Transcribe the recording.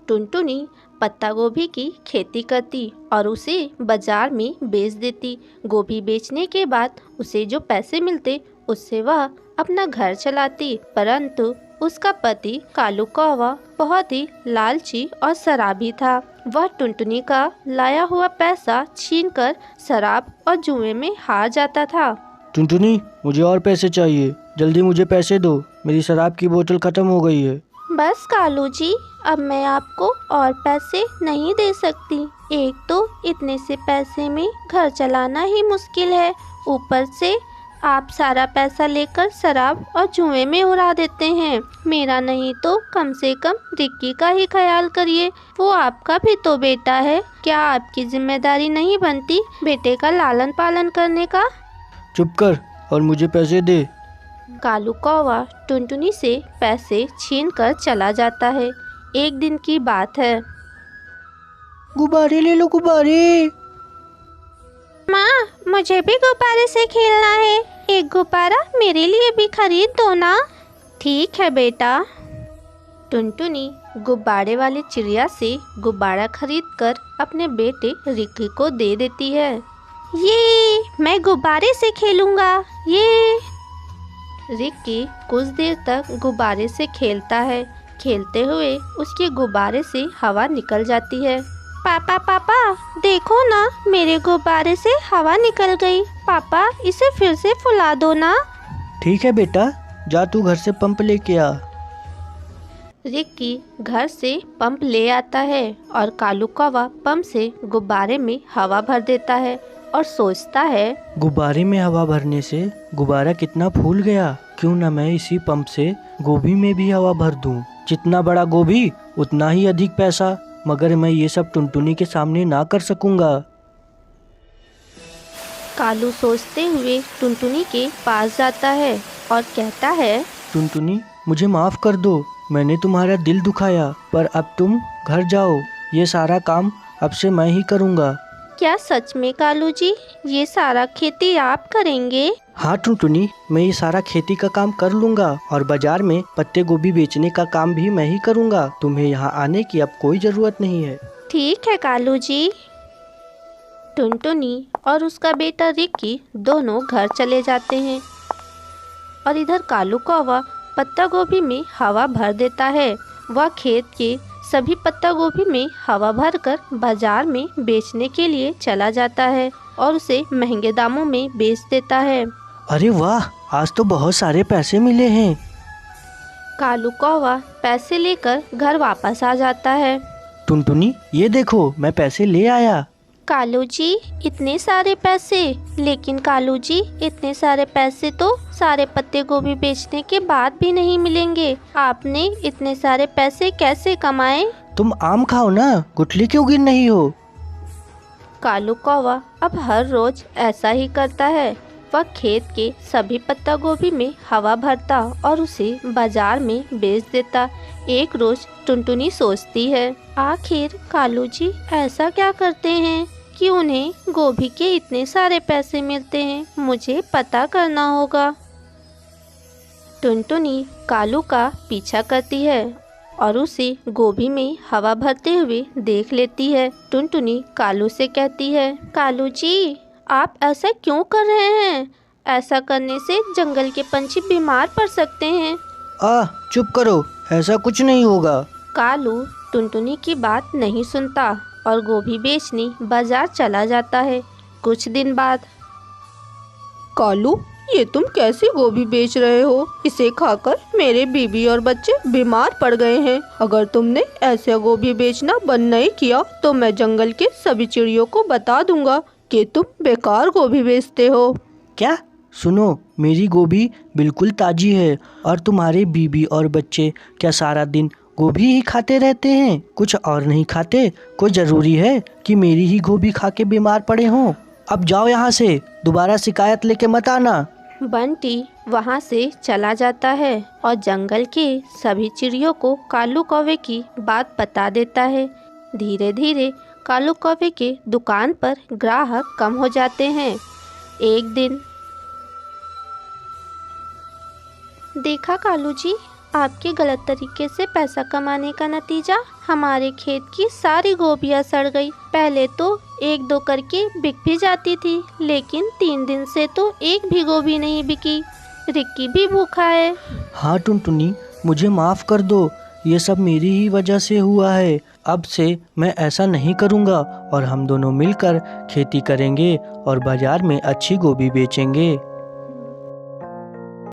टुनटुनी पत्ता गोभी की खेती करती और उसे बाजार में बेच देती। गोभी बेचने के बाद उसे जो पैसे मिलते उससे वह अपना घर चलाती। परंतु उसका पति कालू कौवा बहुत ही लालची और शराबी था। वह टुनटुनी का लाया हुआ पैसा छीनकर शराब और जुए में हार जाता था। टुनटुनी, मुझे और पैसे चाहिए, जल्दी मुझे पैसे दो, मेरी शराब की बोतल खत्म हो गई है। बस कालू जी, अब मैं आपको और पैसे नहीं दे सकती। एक तो इतने से पैसे में घर चलाना ही मुश्किल है, ऊपर से आप सारा पैसा लेकर शराब और जुए में उड़ा देते हैं। मेरा नहीं तो कम से कम रिक्की का ही ख्याल करिए, वो आपका भी तो बेटा है। क्या आपकी जिम्मेदारी नहीं बनती बेटे का लालन पालन करने का? चुप कर और मुझे पैसे दे। कालू कौवा टुनटुनी से पैसे छीनकर चला जाता है। एक दिन की बात है। गुब्बारे ले लो, गुब्बारे। माँ, मुझे भी गुब्बारे से खेलना है। एक गुब्बारा मेरे लिए भी खरीद दो ना। ठीक है बेटा। टुनटुनी गुब्बारे वाली चिड़िया से गुब्बारा खरीदकर अपने बेटे रिक्की को दे देती है। ये मैं गुब्बारे से खेलूंगा। ये रिक्की कुछ देर तक गुब्बारे से खेलता है। खेलते हुए उसके गुब्बारे से हवा निकल जाती है। पापा पापा, देखो ना, मेरे गुब्बारे से हवा निकल गई। पापा, इसे फिर से फुला दो ना। ठीक है बेटा, जा तू घर से पंप लेके आ। रिक्की घर से पंप ले आता है और कालू कौवा पंप से गुब्बारे में हवा भर देता है और सोचता है, गुब्बारे में हवा भरने से गुब्बारा कितना फूल गया, क्यों ना मैं इसी पंप से गोभी में भी हवा भर दूं। जितना बड़ा गोभी उतना ही अधिक पैसा, मगर मैं ये सब टुनटुनी के सामने ना कर सकूंगा। कालू सोचते हुए टुनटुनी के पास जाता है और कहता है, टुनटुनी, मुझे माफ कर दो, मैंने तुम्हारा दिल दुखाया, पर अब तुम घर जाओ, ये सारा काम अब से मैं ही करूँगा। क्या सच में कालू जी, ये सारा खेती आप करेंगे? हाँ टुनटुनी, मैं ये सारा खेती का काम कर लूँगा और बाजार में पत्ते गोभी बेचने का काम भी मैं ही करूँगा। तुम्हें यहाँ आने की अब कोई ज़रूरत नहीं है। ठीक है कालू जी। टुनटुनी और उसका बेटा रिक्की दोनों घर चले जाते हैं और इधर कालू कौवा पत्ता गोभी में हवा भर देता है। वह खेत के सभी पत्ता गोभी में हवा भरकर बाजार में बेचने के लिए चला जाता है और उसे महंगे दामों में बेच देता है। अरे वाह, आज तो बहुत सारे पैसे मिले हैं। कालू कौवा पैसे लेकर घर वापस आ जाता है। टुनटुनी, ये देखो, मैं पैसे ले आया। कालू जी, इतने सारे पैसे? लेकिन कालू जी, इतने सारे पैसे तो सारे पत्ते गोभी बेचने के बाद भी नहीं मिलेंगे। आपने इतने सारे पैसे कैसे कमाए? तुम आम खाओ ना, गुठली क्यों गिन रही हो? कालू कौवा अब हर रोज ऐसा ही करता है। वह खेत के सभी पत्ता गोभी में हवा भरता और उसे बाजार में बेच देता। एक रोज टुनटुनी सोचती है, आखिर कालू जी ऐसा क्या करते हैं कि उन्हें गोभी के इतने सारे पैसे मिलते हैं। मुझे पता करना होगा। टुनटुनी कालू का पीछा करती है और उसे गोभी में हवा भरते हुए देख लेती है। टुनटुनी कालू से कहती है, कालू जी, आप ऐसा क्यों कर रहे हैं? ऐसा करने से जंगल के पंछी बीमार पड़ सकते हैं। चुप करो, ऐसा कुछ नहीं होगा। कालू टुनटुनी की बात नहीं सुनता और गोभी बेचने बाजार चला जाता है। कुछ दिन बाद, कालू, ये तुम कैसी गोभी बेच रहे हो? इसे खाकर मेरे बीबी और बच्चे बीमार पड़ गए हैं। अगर तुमने ऐसा गोभी बेचना बंद नहीं किया तो मैं जंगल के सभी चिड़ियों को बता दूंगा कि तुम बेकार गोभी बेचते हो। क्या? सुनो, मेरी गोभी बिल्कुल ताजी है और तुम्हारे बीबी और बच्चे क्या सारा दिन गोभी ही खाते रहते हैं, कुछ और नहीं खाते? कोई ज़रूरी है कि मेरी ही गोभी खा के बीमार पड़े हों? अब जाओ यहाँ से, दोबारा शिकायत लेके मत आना। बंटी वहाँ से चला जाता है और जंगल के सभी चिड़ियों को कालू कौवे की बात बता देता है। धीरे धीरे कालू कौवे के दुकान पर ग्राहक कम हो जाते हैं। एक दिन, देखा कालू जी, आपके गलत तरीके से पैसा कमाने का नतीजा हमारे खेत की सारी गोभियाँ सड़ गई। पहले तो 1-2 करके बिक भी जाती थी, लेकिन 3 दिन से तो एक भी गोभी नहीं बिकी। रिक्की भी भूखा है। हाँ टुनटुनी, मुझे माफ़ कर दो, ये सब मेरी ही वजह से हुआ है। अब से मैं ऐसा नहीं करूँगा और हम दोनों मिलकर खेती करेंगे और बाज़ार में अच्छी गोभी बेचेंगे।